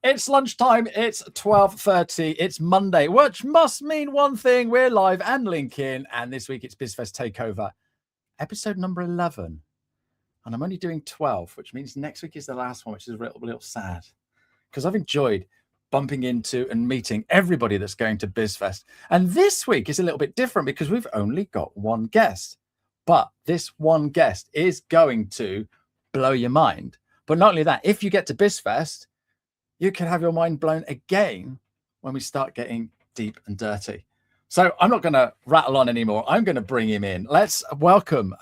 It's lunchtime. It's 12:30. It's Monday, which must mean one thing. We're live and LinkedIn. And this week it's BizFest Takeover, episode number 11. And I'm only doing 12, which means next week is the last one, which is a little sad because I've enjoyed bumping into and meeting everybody that's going to BizFest. And this week is a little bit different because we've only got one guest. But this one guest is going to blow your mind. But not only that, if you get to BizFest, you can have your mind blown again when we start getting deep and dirty. So I'm not going to rattle on anymore. I'm going to bring him in. Let's welcome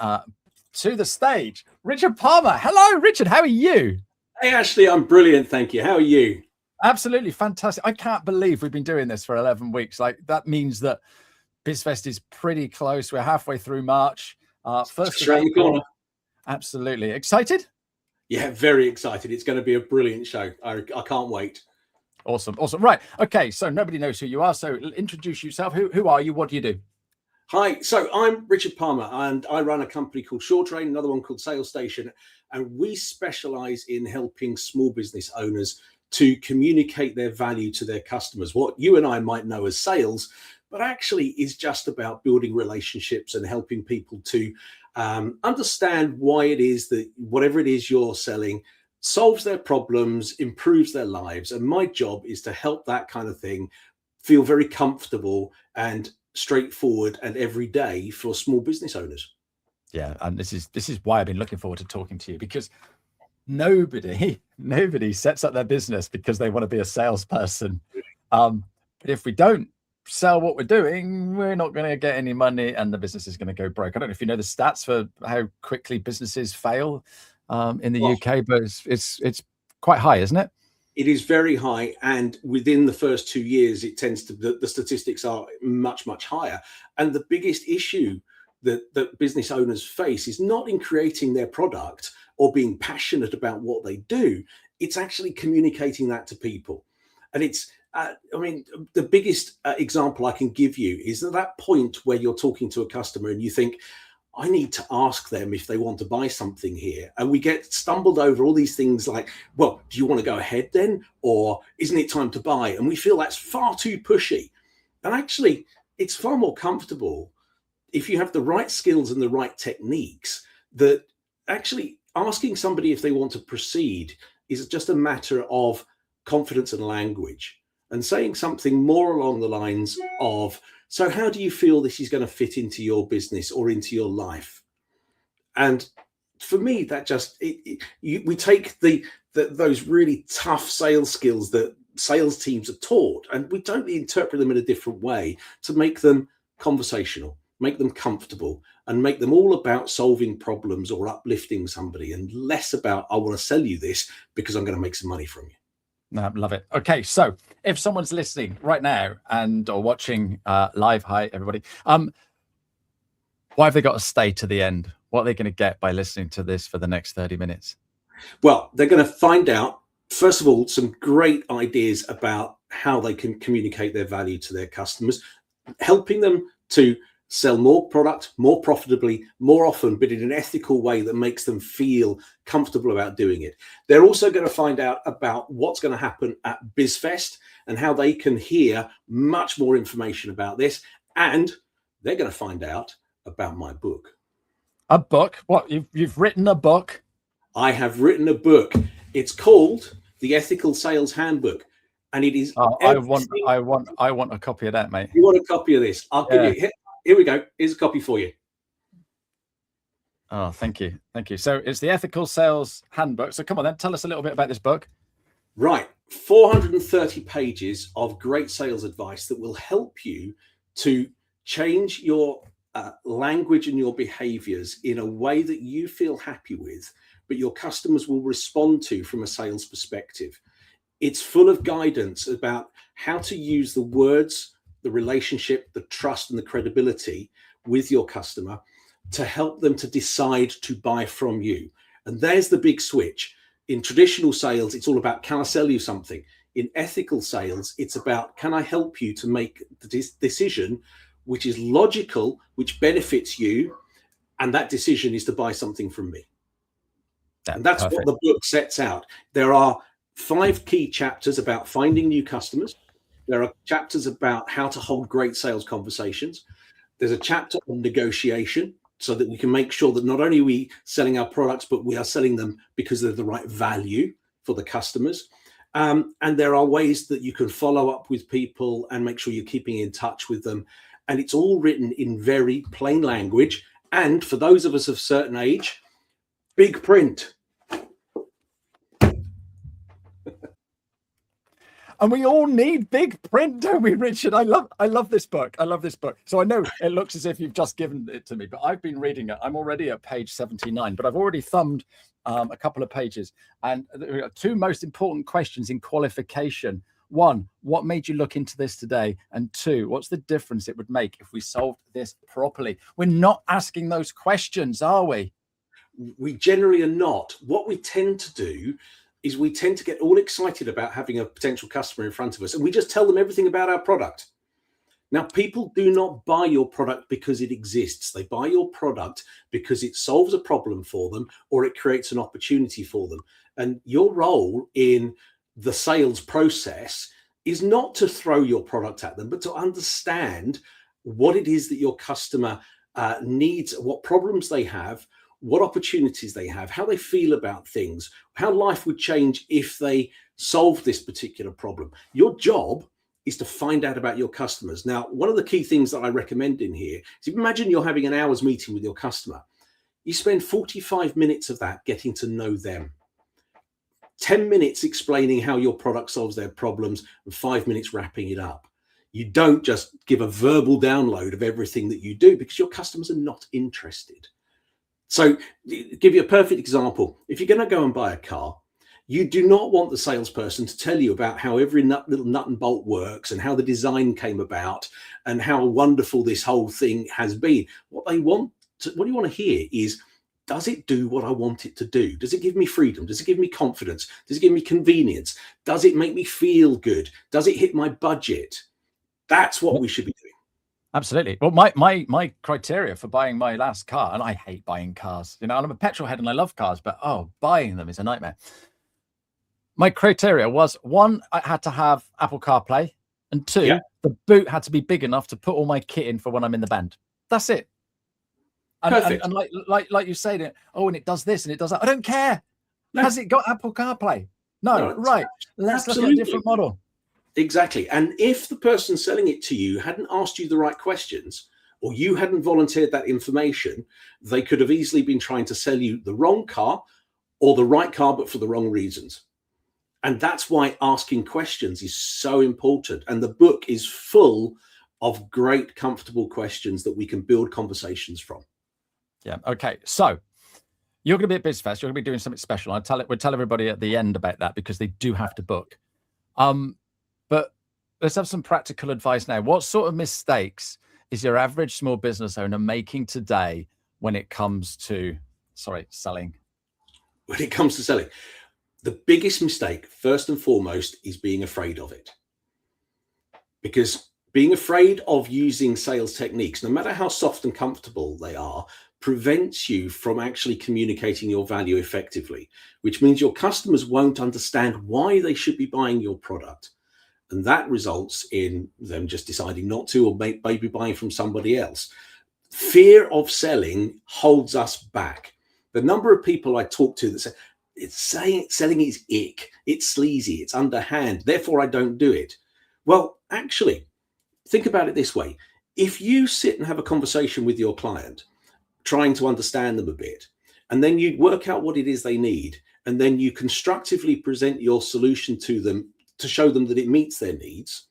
to the stage, Richard Palmer. Hello, Richard. How are you? Hey, Ashley. I'm brilliant. Thank you. How are you? Absolutely fantastic. I can't believe we've been doing this for 11 weeks. Like, that means that BizFest is pretty close. We're halfway through March. First around the corner. Absolutely. Excited? Yeah, very excited. It's going to be a brilliant show. I can't wait. Awesome. Right. Okay. So nobody knows who you are. So introduce yourself. Who are you? What do you do? Hi. So I'm Richard Palmer and I run a company called SureTrain, another one called Sales Station. And we specialize in helping small business owners to communicate their value to their customers. What you and I might know as sales, but actually is just about building relationships and helping people to understand why it is that whatever it is you're selling solves their problems, improves their lives. And my job is to help that kind of thing feel very comfortable and straightforward and every day for small business owners. Yeah, and this is why I've been looking forward to talking to you, because nobody sets up their business because they want to be a salesperson. But if we don't sell what we're doing, we're not going to get any money and the business is going to go broke. I don't know if you know the stats for how quickly businesses fail in the UK, but it's quite high, isn't it? It is very high, and within the first 2 years it tends to the statistics are much higher. And the biggest issue that business owners face is not in creating their product or being passionate about what they do. It's actually communicating that to people. And it's the biggest example I can give you is that point where you're talking to a customer and you think, I need to ask them if they want to buy something here. And we get stumbled over all these things like, well, do you want to go ahead then? Or isn't it time to buy? And we feel that's far too pushy. And actually, it's far more comfortable if you have the right skills and the right techniques, that actually asking somebody if they want to proceed is just a matter of confidence and language. And saying something more along the lines of, so how do you feel this is going to fit into your business or into your life? And for me, that just, we take those really tough sales skills that sales teams are taught, and we don't interpret them in a different way to make them conversational, make them comfortable, and make them all about solving problems or uplifting somebody, and less about, I want to sell you this because I'm going to make some money from you. No, love it. Okay, so if someone's listening right now or watching live, hi everybody. Why have they got to stay to the end? What are they going to get by listening to this for the next 30 minutes? Well, they're going to find out, first of all, some great ideas about how they can communicate their value to their customers, helping them to sell more product, more profitably, more often, but in an ethical way that makes them feel comfortable about doing it. They're also going to find out about what's going to happen at BizFest and how they can hear much more information about this. And they're going to find out about my book. A book? What? You've written a book? I have written a book. It's called The Ethical Sales Handbook. And it is. I want a copy of that, mate. You want a copy of this? I'll give you. Here we go. Here's a copy for you. Oh, thank you. So it's the Ethical Sales Handbook. So come on then, tell us a little bit about this book. Right. 430 pages of great sales advice that will help you to change your language and your behaviors in a way that you feel happy with, but your customers will respond to from a sales perspective. It's full of guidance about how to use the words, the relationship, the trust, and the credibility with your customer to help them to decide to buy from you. And there's the big switch. In traditional sales, it's all about, can I sell you something? In ethical sales, it's about, can I help you to make the decision which is logical, which benefits you, and that decision is to buy something from me. And that's perfect. What the book sets out. There are 5 key chapters about finding new customers. There are chapters about how to hold great sales conversations. There's a chapter on negotiation, so that we can make sure that not only are we selling our products, but we are selling them because they're the right value for the customers. And there are ways that you can follow up with people and make sure you're keeping in touch with them. And it's all written in very plain language. And for those of us of certain age, big print. And we all need big print, don't we, Richard? I love this book. I love this book. So I know it looks as if you've just given it to me, but I've been reading it. I'm already at page 79, but I've already thumbed a couple of pages. And there are 2 most important questions in qualification. 1, what made you look into this today? And 2, what's the difference it would make if we solved this properly? We're not asking those questions, are we? We generally are not. What we tend to do is we tend to get all excited about having a potential customer in front of us, and we just tell them everything about our product. Now, people do not buy your product because it exists. They buy your product because it solves a problem for them or it creates an opportunity for them. And your role in the sales process is not to throw your product at them, but to understand what it is that your customer needs, what problems they have, what opportunities they have, how they feel about things, how life would change if they solved this particular problem. Your job is to find out about your customers. Now, one of the key things that I recommend in here is, imagine you're having an hour's meeting with your customer. You spend 45 minutes of that getting to know them. 10 minutes explaining how your product solves their problems, and 5 minutes wrapping it up. You don't just give a verbal download of everything that you do, because your customers are not interested. So, give you a perfect example. If you're going to go and buy a car, you do not want the salesperson to tell you about how every little nut and bolt works and how the design came about and how wonderful this whole thing has been. What you want to hear is, does it do what I want it to do? Does it give me freedom? Does it give me confidence? Does it give me convenience? Does it make me feel good? Does it hit my budget? That's what we should be doing. Absolutely. Well, my criteria for buying my last car, and I hate buying cars, I'm a petrol head and I love cars, but buying them is a nightmare. My criteria was, 1, I had to have Apple CarPlay, and 2, the boot had to be big enough to put all my kit in for when I'm in the band. That's it. And like you said, and it does this and it does that. I don't care. No. Has it got Apple CarPlay? No. Right. Let's look at a different model. Exactly. And if the person selling it to you hadn't asked you the right questions, or you hadn't volunteered that information, they could have easily been trying to sell you the wrong car or the right car, but for the wrong reasons. And that's why asking questions is so important. And the book is full of great, comfortable questions that we can build conversations from. Yeah. Okay. So you're going to be at BizFest. You're going to be doing something special. We'll tell everybody at the end about that, because they do have to book. But let's have some practical advice now. What sort of mistakes is your average small business owner making today when it comes to, selling? When it comes to selling, the biggest mistake, first and foremost, is being afraid of it. Because being afraid of using sales techniques, no matter how soft and comfortable they are, prevents you from actually communicating your value effectively, which means your customers won't understand why they should be buying your product. And that results in them just deciding not to, or maybe buying from somebody else. Fear of selling holds us back. The number of people I talk to that say, selling is ick, it's sleazy, it's underhand, therefore I don't do it. Well, actually, think about it this way. If you sit and have a conversation with your client, trying to understand them a bit, and then you work out what it is they need, and then you constructively present your solution to them to show them that it meets their needs,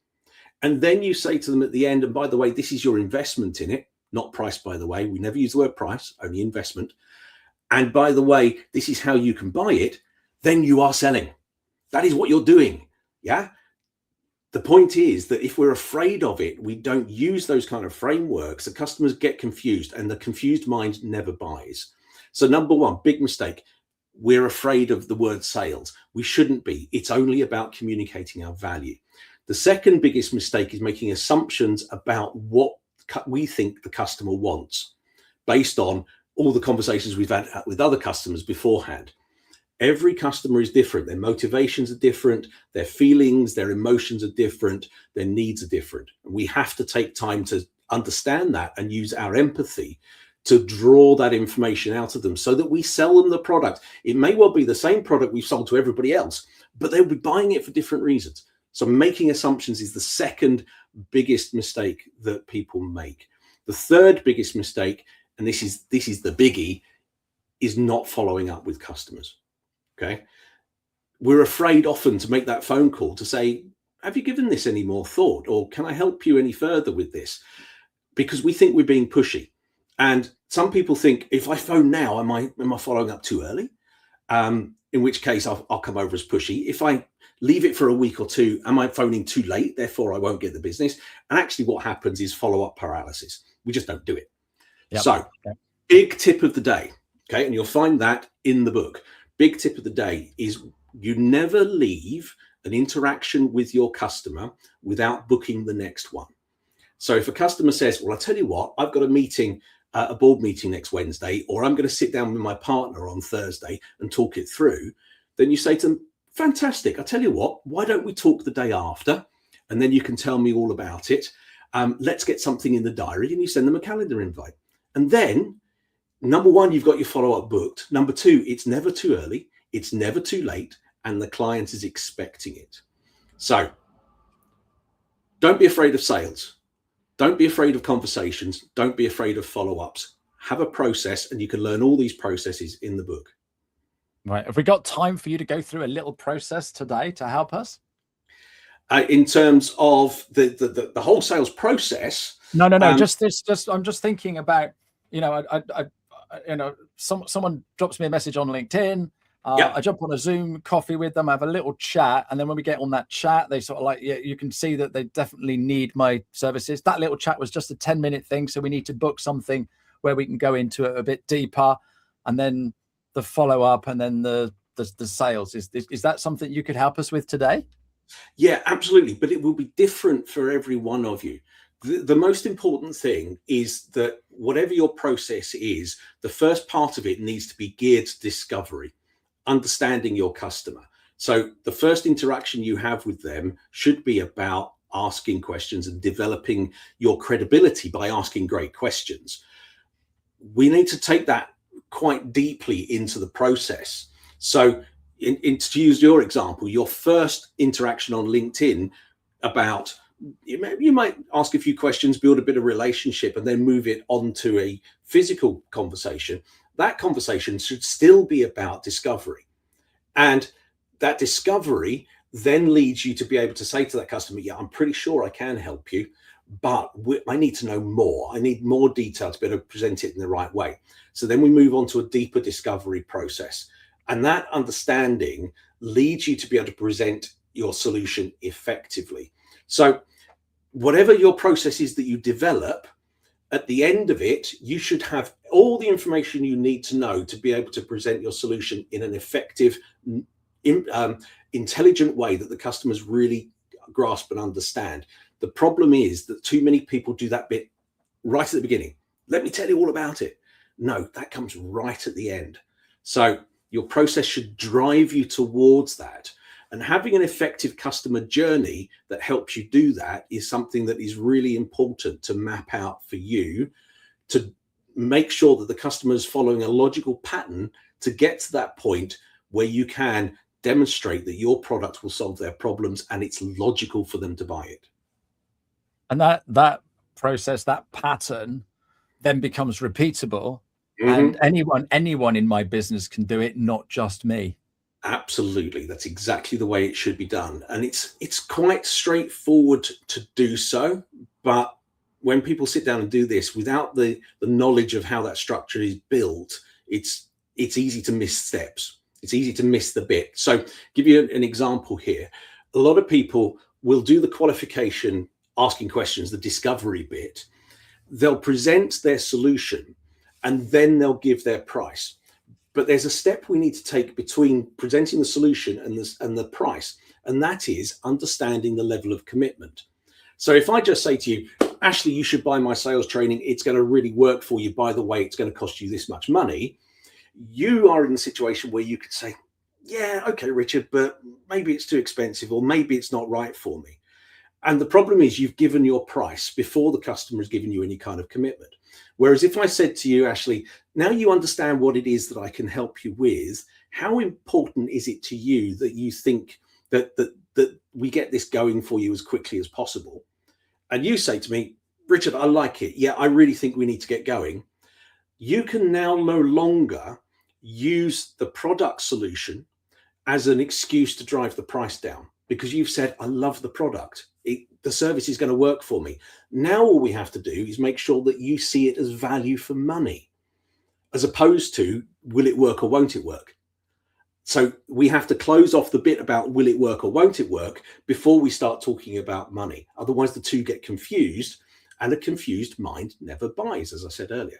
and then you say to them at the end, and by the way, this is your investment in it, not price, by the way, we never use the word price, only investment, and by the way, this is how you can buy it, then you are selling. That is what you're doing. Yeah. The point is that if we're afraid of it, we don't use those kind of frameworks, the customers get confused, and the confused mind never buys. So number 1, big mistake. We're afraid of the word sales. We shouldn't be. It's only about communicating our value. The second biggest mistake is making assumptions about what we think the customer wants based on all the conversations we've had with other customers beforehand. Every customer is different. Their motivations are different. Their feelings, their emotions are different. Their needs are different. And we have to take time to understand that and use our empathy to draw that information out of them so that we sell them the product. It may well be the same product we've sold to everybody else, but they'll be buying it for different reasons. So making assumptions is the second biggest mistake that people make. The third biggest mistake, and this is the biggie, is not following up with customers. Okay. We're afraid often to make that phone call to say, have you given this any more thought? Or can I help you any further with this? Because we think we're being pushy. And some people think, if I phone now, am I following up too early? In which case I'll come over as pushy. If I leave it for a week or two, am I phoning too late? Therefore, I won't get the business. And actually what happens is follow-up paralysis. We just don't do it. Yep. So big tip of the day. Okay. And you'll find that in the book. Big tip of the day is you never leave an interaction with your customer without booking the next one. So if a customer says, well, I tell you what, I've got a meeting, a board meeting next Wednesday, or I'm going to sit down with my partner on Thursday and talk it through, then you say to them, fantastic. I tell you what, why don't we talk the day after? And then you can tell me all about it. Let's get something in the diary, and you send them a calendar invite. And then number one, you've got your follow-up booked. Number two, it's never too early. It's never too late. And the client is expecting it. So don't be afraid of sales. Don't be afraid of conversations. Don't be afraid of follow-ups. Have a process, and you can learn all these processes in the book. Right. Have we got time for you to go through a little process today to help us? In terms of the whole sales process? No. Just I'm just thinking about, someone drops me a message on LinkedIn. I jump on a Zoom coffee with them, I have a little chat. And then when we get on that chat, they sort of like, yeah, you can see that they definitely need my services. That little chat was just a 10-minute thing. So we need to book something where we can go into it a bit deeper. And then the follow up and then the sales. Is that something you could help us with today? Yeah, absolutely. But it will be different for every one of you. The most important thing is that whatever your process is, the first part of it needs to be geared to discovery, understanding your customer. So the first interaction you have with them should be about asking questions and developing your credibility by asking great questions. We need to take that quite deeply into the process. So to use your example, your first interaction on LinkedIn about, you might ask a few questions, build a bit of relationship, and then move it on to a physical conversation. That conversation should still be about discovery. And that discovery then leads you to be able to say to that customer, yeah, I'm pretty sure I can help you, but I need to know more. I need more detail to be able to present it in the right way. So then we move on to a deeper discovery process. And that understanding leads you to be able to present your solution effectively. So whatever your process is that you develop, at the end of it, you should have all the information you need to know to be able to present your solution in an effective, intelligent way that the customers really grasp and understand. The problem is that too many people do that bit right at the beginning. Let me tell you all about it. No, that comes right at the end. So your process should drive you towards that. And having an effective customer journey that helps you do that is something that is really important to map out for you, to make sure that the customer is following a logical pattern to get to that point where you can demonstrate that your product will solve their problems and it's logical for them to buy it. And that process, that pattern then becomes repeatable. And anyone in my business can do it, not just me. Absolutely. That's exactly the way it should be done. And it's quite straightforward to do so. But when people sit down and do this without the knowledge of how that structure is built, it's easy to miss steps. It's easy to miss the bit. So give you an example here. A lot of people will do the qualification, asking questions, the discovery bit. They'll present their solution and then they'll give their price. But there's a step we need to take between presenting the solution and the price, and that is understanding the level of commitment. So if I just say to you, Ashley, you should buy my sales training, it's going to really work for you. By the way, it's going to cost you this much money. You are in a situation where you could say, yeah, okay, Richard, but maybe it's too expensive, or maybe it's not right for me. And the problem is you've given your price before the customer has given you any kind of commitment. Whereas if I said to you, Ashley, now you understand what it is that I can help you with, how important is it to you that you think that we get this going for you as quickly as possible? And you say to me, Richard, I like it. Yeah, I really think we need to get going. You can now no longer use the product solution as an excuse to drive the price down, because you've said, I love the product. The service is going to work for me. Now all we have to do is make sure that you see it as value for money, as opposed to will it work or won't it work? So we have to close off the bit about will it work or won't it work before we start talking about money. Otherwise the two get confused, and a confused mind never buys, as I said earlier.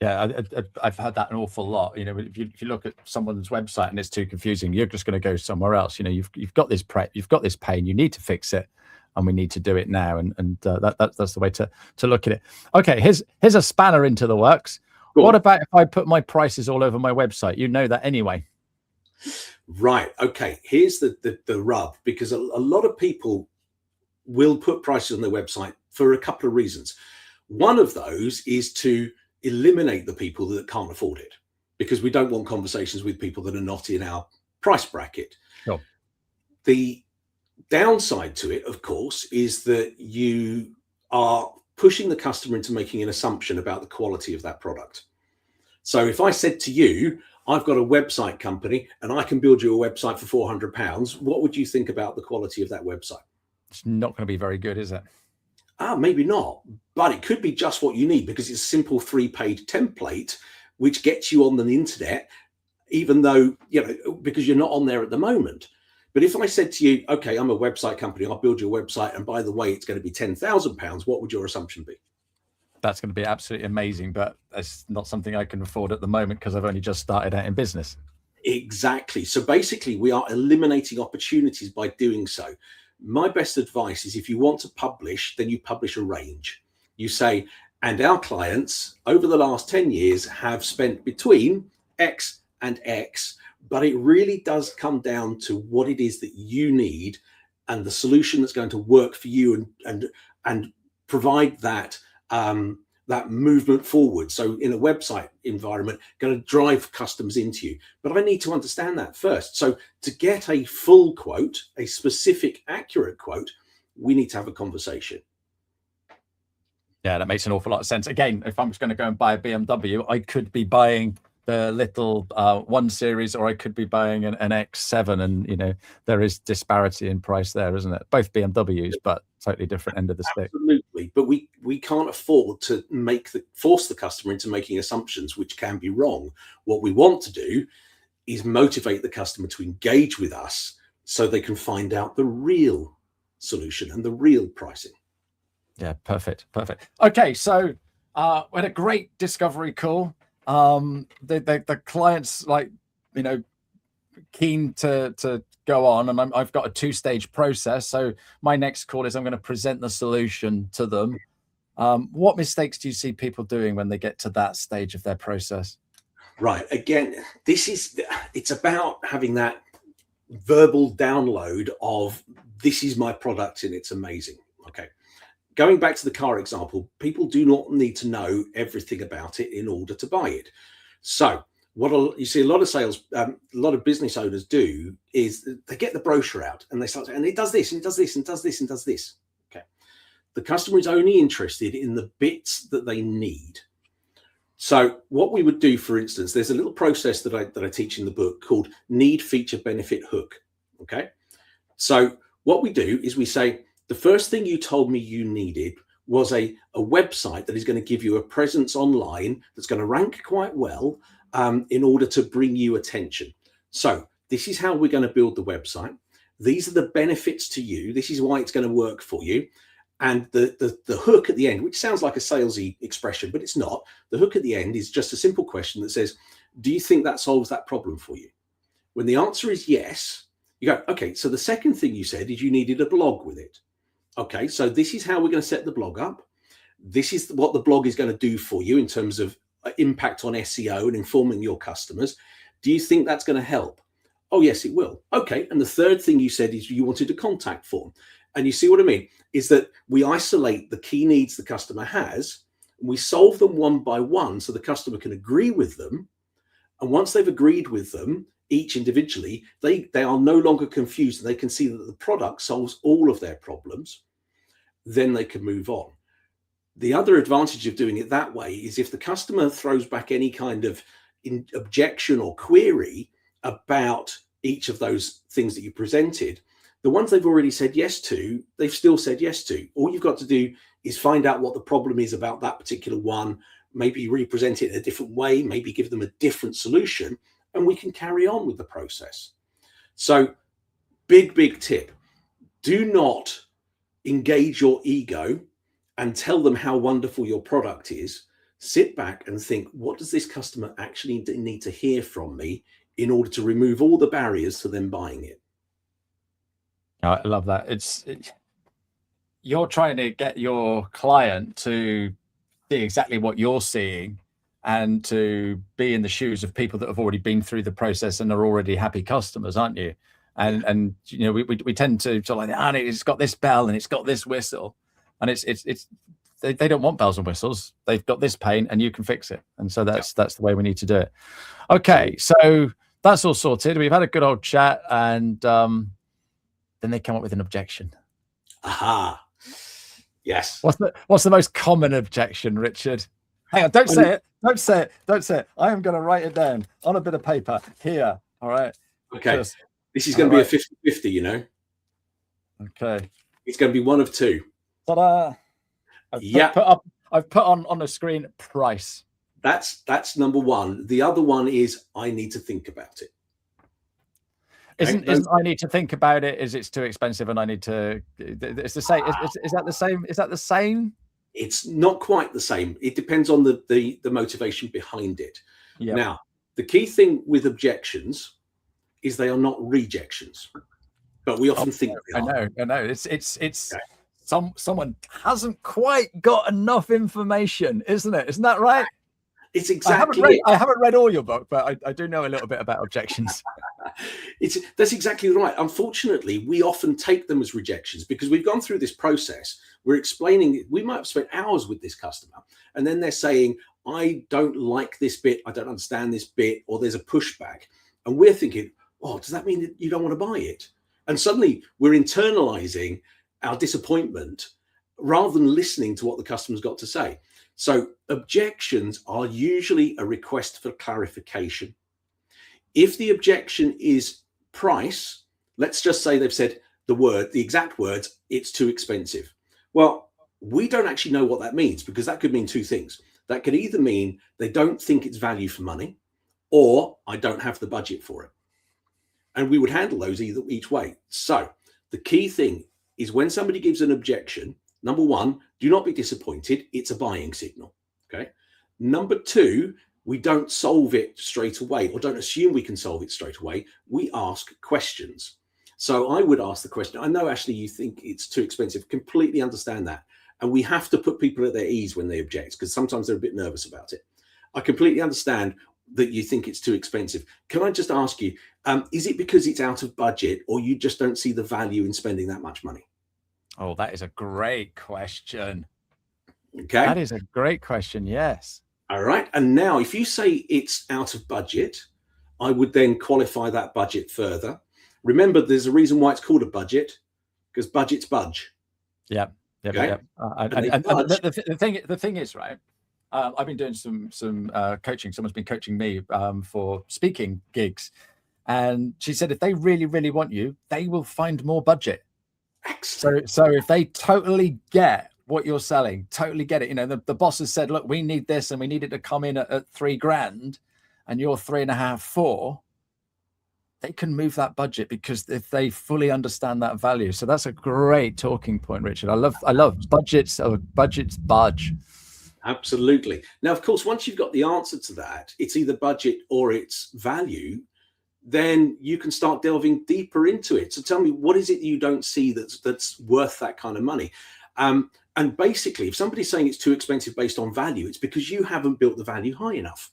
Yeah, I've heard that an awful lot. You know, if you look at someone's website and it's too confusing, you're just going to go somewhere else. You know, you've got this you've got this pain, you need to fix it, and we need to do it now. And that's the way to look at it. Okay, here's a spanner into the works. Cool. What about if I put my prices all over my website? You know that anyway. Right. Okay. Here's the rub, because a lot of people will put prices on their website for a couple of reasons. One of those is to eliminate the people that can't afford it, because we don't want conversations with people that are not in our price bracket. Sure. The downside to it, of course, is that you are pushing the customer into making an assumption about the quality of that product. So if I said to you, I've got a website company and I can build you a website for £400, what would you think about the quality of that website? It's not going to be very good, is it? Maybe not, but it could be just what you need, because it's a simple 3-page template which gets you on the internet, even though, you know, because you're not on there at the moment. But if I said to you, okay, I'm a website company, I'll build you a website, and by the way, it's going to be £10,000, what would your assumption be? That's going to be absolutely amazing, but it's not something I can afford at the moment because I've only just started out in business. Exactly. So basically, we are eliminating opportunities by doing so. My best advice is, if you want to publish, then you publish a range. You say, and our clients over the last 10 years have spent between X and X, but it really does come down to what it is that you need and the solution that's going to work for you, and provide that that movement forward. So in a website environment, going to drive customers into you. But I need to understand that first. So to get a full quote, a specific, accurate quote, we need to have a conversation. Yeah, that makes an awful lot of sense. Again, if I'm just going to go and buy a BMW, I could be buying the little 1 Series, or I could be buying an X7, and you know, there is disparity in price there, isn't it? Both BMWs, but totally different end of the stick. Absolutely, but we can't afford to force the customer into making assumptions which can be wrong. What we want to do is motivate the customer to engage with us so they can find out the real solution and the real pricing. Yeah, perfect. Okay, so we had a great discovery call. The client's, like, you know, keen to go on, and I've got a 2-stage process. So my next call is I'm going to present the solution to them. What mistakes do you see people doing when they get to that stage of their process? Right. Again, it's about having that verbal download of, this is my product and it's amazing. Okay. Going back to the car example, people do not need to know everything about it in order to buy it. So what you see a lot of business owners do is they get the brochure out and they start, and it does this, and it does this, and does this, and does this. Okay. The customer is only interested in the bits that they need. So what we would do, for instance, there's a little process that I teach in the book called need, feature, benefit, hook. Okay. So what we do is we say, the first thing you told me you needed was a website that is going to give you a presence online that's going to rank quite well in order to bring you attention. So this is how we're going to build the website. These are the benefits to you. This is why it's going to work for you. And the hook at the end, which sounds like a salesy expression, but it's not. The hook at the end is just a simple question that says, do you think that solves that problem for you? When the answer is yes, you go, okay, so the second thing you said is you needed a blog with it. Okay, so this is how we're going to set the blog up. This is what the blog is going to do for you in terms of impact on SEO and informing your customers. Do you think that's going to help? Oh, yes, it will. Okay. And the third thing you said is you wanted a contact form. And you see what I mean? Is that we isolate the key needs the customer has, and we solve them one by one so the customer can agree with them. And once they've agreed with them, each individually, they are no longer confused and they can see that the product solves all of their problems. Then they can move on. The other advantage of doing it that way is if the customer throws back any kind of objection or query about each of those things that you presented, the ones they've already said yes to, they've still said yes to. All you've got to do is find out what the problem is about that particular one, maybe represent it in a different way, maybe give them a different solution, and we can carry on with the process. So big tip, do not engage your ego and tell them how wonderful your product is. Sit back and think, what does this customer actually need to hear from me in order to remove all the barriers to them buying it? I love that. You're trying to get your client to see exactly what you're seeing and to be in the shoes of people that have already been through the process and are already happy customers, aren't you? And you know, we tend to sort of like, it's got this bell and it's got this whistle, and they don't want bells and whistles. They've got this pain and you can fix it. And so that's the way we need to do it. Okay, so that's all sorted. We've had a good old chat, and then they come up with an objection. Aha. Yes. What's the most common objection, Richard? Hang on, don't say it. Don't say it. Don't say it. I am going to write it down on a bit of paper here. All right. Okay. This is going to be a 50-50, you know. Okay. It's going to be one of two. Ta-da. I've put on the screen price. That's number one. The other one is I need to think about it. Isn't I need to think about it? Is it's too expensive and I need to? It's the same. Is that the same? Is that the same? It's not quite the same. It depends on the motivation behind it. Yep. Now, the key thing with objections is they are not rejections, but we often think they are. I know. It's okay. Someone hasn't quite got enough information, isn't it? Isn't that right? It's exactly. I haven't read all your book, but I do know a little bit about objections. That's exactly right. Unfortunately, we often take them as rejections because we've gone through this process. We're explaining. We might have spent hours with this customer, and then they're saying, "I don't like this bit. I don't understand this bit," or there's a pushback, and we're thinking, "Oh, does that mean that you don't want to buy it?" And suddenly we're internalizing our disappointment rather than listening to what the customer's got to say. So objections are usually a request for clarification. If the objection is price, let's just say they've said the exact words, "It's too expensive." Well, we don't actually know what that means, because that could mean two things. That could either mean they don't think it's value for money, or I don't have the budget for it. And we would handle those each way. So the key thing is when somebody gives an objection, number one, do not be disappointed. It's a buying signal. Okay. Number two, we don't solve it straight away, or don't assume we can solve it straight away. We ask questions. So I would ask the question, I know, Ashley, you think it's too expensive. Completely understand that. And we have to put people at their ease when they object, because sometimes they're a bit nervous about it. I completely understand that you think it's too expensive. Can I just ask you, is it because it's out of budget, or you just don't see the value in spending that much money? Oh, that is a great question. Okay. That is a great question. Yes. All right. And now if you say it's out of budget, I would then qualify that budget further. Remember, there's a reason why it's called a budget, because budgets budge. Yeah. Okay? And the thing is, right, I've been doing some coaching. Someone's been coaching me for speaking gigs. And she said, if they really, really want you, they will find more budget. Excellent. So if they totally get what you're selling, totally get it. You know, the boss has said, look, we need this and we need it to come in at $3,000 and you're 3.5, 4, they can move that budget, because if they fully understand that value. So that's a great talking point, Richard. I love budgets. Budgets budge. Absolutely. Now, of course, once you've got the answer to that, it's either budget or it's value, then you can start delving deeper into it. So tell me, what is it you don't see that's worth that kind of money? And basically, if somebody's saying it's too expensive based on value, it's because you haven't built the value high enough.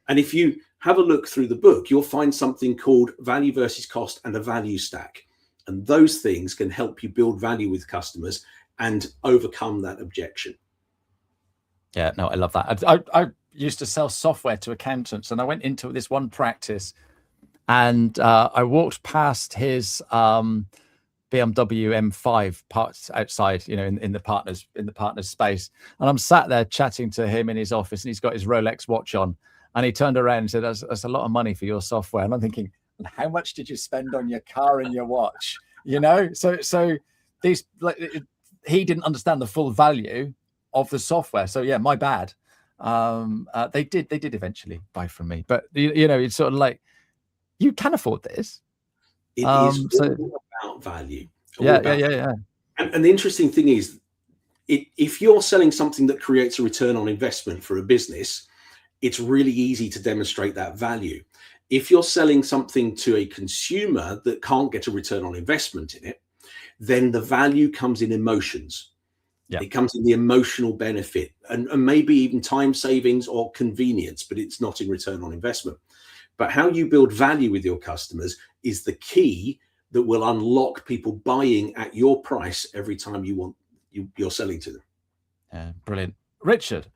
And if you have a look through the book, you'll find something called value versus cost and a value stack. And those things can help you build value with customers and overcome that objection. Yeah, no, I love that. I used to sell software to accountants, and I went into this one practice, and I walked past his BMW M5 parked outside, in the partner's space, and I'm sat there chatting to him in his office, and he's got his Rolex watch on, and he turned around and said, "That's a lot of money for your software." And I'm thinking, how much did you spend on your car and your watch? So these, he didn't understand the full value of the software. So yeah, my bad. They did eventually buy from me, but it's sort of like, you can afford this. It is all about value. Yeah. And the interesting thing is, if you're selling something that creates a return on investment for a business, it's really easy to demonstrate that value. If you're selling something to a consumer that can't get a return on investment in it, then the value comes in emotions. Yeah. It comes in the emotional benefit and maybe even time savings or convenience, but it's not in return on investment. But how you build value with your customers is the key that will unlock people buying at your price every time you're selling to them. Yeah, brilliant. Richard,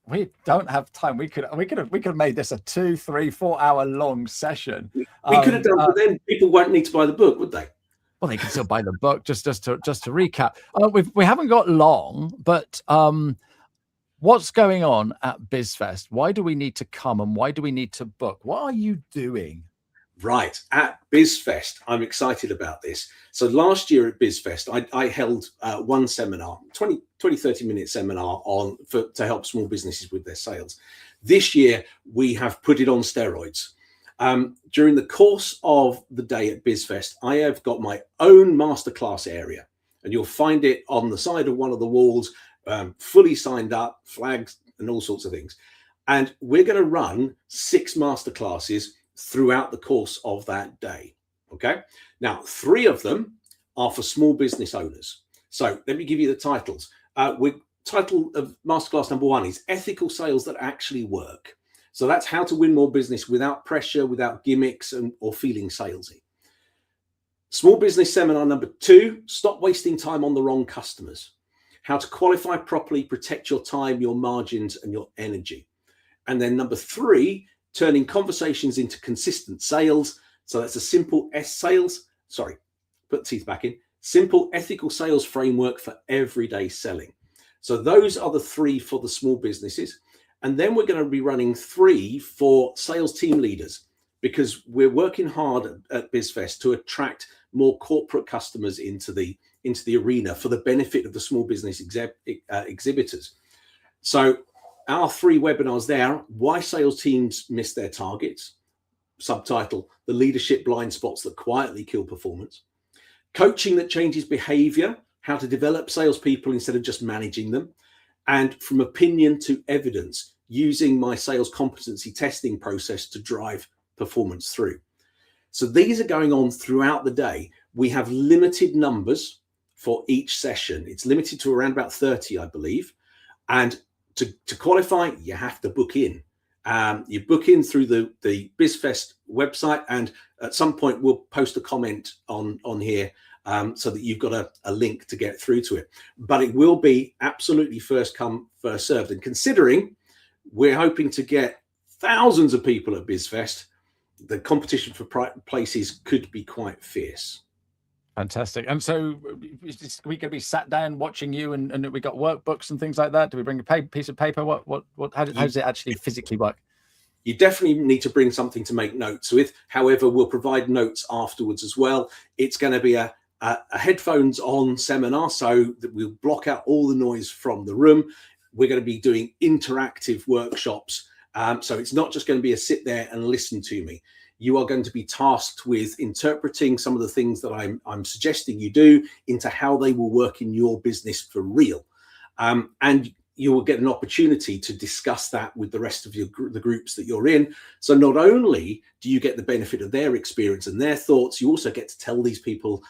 we don't have time. We could have made this a 2, 3, 4 hour long session. We could have done, but then people won't need to buy the book, would they? Well, they can still buy the book. Just to recap, we haven't got long, but what's going on at BizFest? Why do we need to come, and why do we need to book? What are you doing? Right, at BizFest, I'm excited about this. So last year at BizFest, I held one seminar, 30-minute seminar to help small businesses with their sales. This year, we have put it on steroids. During the course of the day at BizFest, I have got my own masterclass area, and you'll find it on the side of one of the walls, fully signed up, flags and all sorts of things. And we're going to run 6 masterclasses throughout the course of that day. Okay. Now, 3 of them are for small business owners. So let me give you the titles. Title of masterclass number 1 is Ethical Sales That Actually Work. So that's how to win more business without pressure, without gimmicks or feeling salesy. Small business seminar number 2, Stop Wasting Time on the Wrong Customers. How to qualify properly, protect your time, your margins, and your energy. And then number 3, turning conversations into consistent sales. So that's a simple simple ethical sales framework for everyday selling. So those are the 3 for the small businesses. And then we're going to be running 3 for sales team leaders, because we're working hard at BizFest to attract more corporate customers into the arena for the benefit of the small business exhibitors. So our 3 webinars there: why sales teams miss their targets, subtitle, the leadership blind spots that quietly kill performance; coaching that changes behavior, how to develop salespeople instead of just managing them; and from opinion to evidence, using my sales competency testing process to drive performance through. So these are going on throughout the day. We have limited numbers for each session. It's limited to around about 30, I believe. And to qualify, you have to book in. You book in through the BizFest website, and at some point we'll post a comment on here so that you've got a link to get through to it. But it will be absolutely first come, first served. And considering we're hoping to get thousands of people at BizFest, the competition for places could be quite fierce. Fantastic. And so we could be sat down watching you, and we got workbooks and things like that. Do we bring a piece of paper? How does it actually physically work? You definitely need to bring something to make notes with. However, we'll provide notes afterwards as well. It's going to be a headphones on seminar, so that we'll block out all the noise from the room. We're going to be doing interactive workshops. So it's not just going to be a sit there and listen to me. You are going to be tasked with interpreting some of the things that I'm suggesting you do into how they will work in your business for real. And you will get an opportunity to discuss that with the rest of the groups that you're in. So not only do you get the benefit of their experience and their thoughts, you also get to tell these people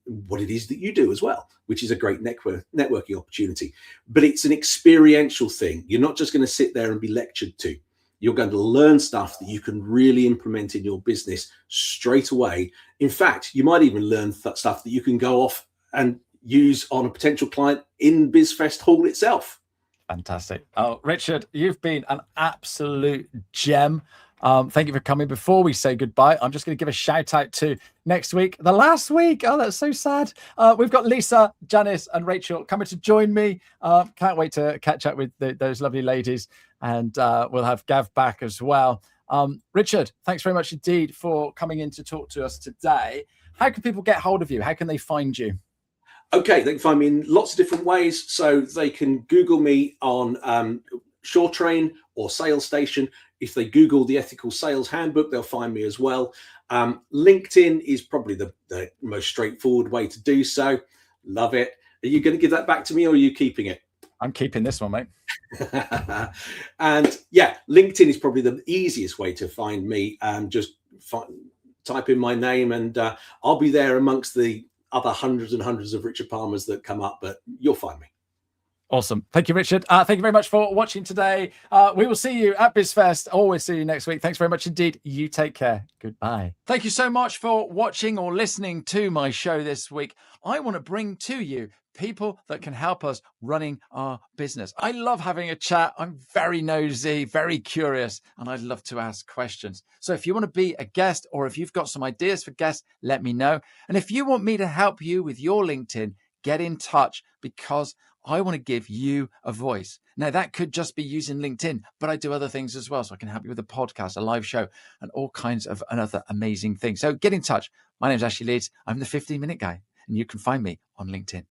what it is that you do as well, which is a great networking opportunity. But it's an experiential thing. You're not just going to sit there and be lectured to. You're going to learn stuff that you can really implement in your business straight away. In fact, you might even learn stuff that you can go off and use on a potential client in BizFest Hall itself. Fantastic. Oh, Richard, you've been an absolute gem. Thank you for coming. Before we say goodbye, I'm just going to give a shout out to next week, the last week. Oh, that's so sad. We've got Lisa, Janice, and Rachel coming to join me. Can't wait to catch up with those lovely ladies, and we'll have Gav back as well. Richard, thanks very much indeed for coming in to talk to us today. How can people get hold of you? How can they find you? Okay, they can find me in lots of different ways. So they can Google me on SureTrain or Sales Station. If they Google the Ethical Sales Handbook, they'll find me as well. LinkedIn is probably the most straightforward way to do so. Love it. Are you going to give that back to me, or are you keeping it? I'm keeping this one, mate. And yeah, LinkedIn is probably the easiest way to find me. Just type in my name, and I'll be there amongst the other hundreds and hundreds of Richard Palmers that come up, but you'll find me. Awesome. Thank you, Richard. Thank you very much for watching today. We will see you at BizFest. Always see you next week. Thanks very much indeed. You take care. Goodbye. Thank you so much for watching or listening to my show this week. I want to bring to you people that can help us running our business. I love having a chat. I'm very nosy, very curious, and I'd love to ask questions. So if you want to be a guest, or if you've got some ideas for guests, let me know. And if you want me to help you with your LinkedIn, get in touch, because I want to give you a voice. Now, that could just be using LinkedIn, but I do other things as well. So I can help you with a podcast, a live show, and all kinds of other amazing things. So get in touch. My name is Ashley Leeds. I'm the 15-minute guy, and you can find me on LinkedIn.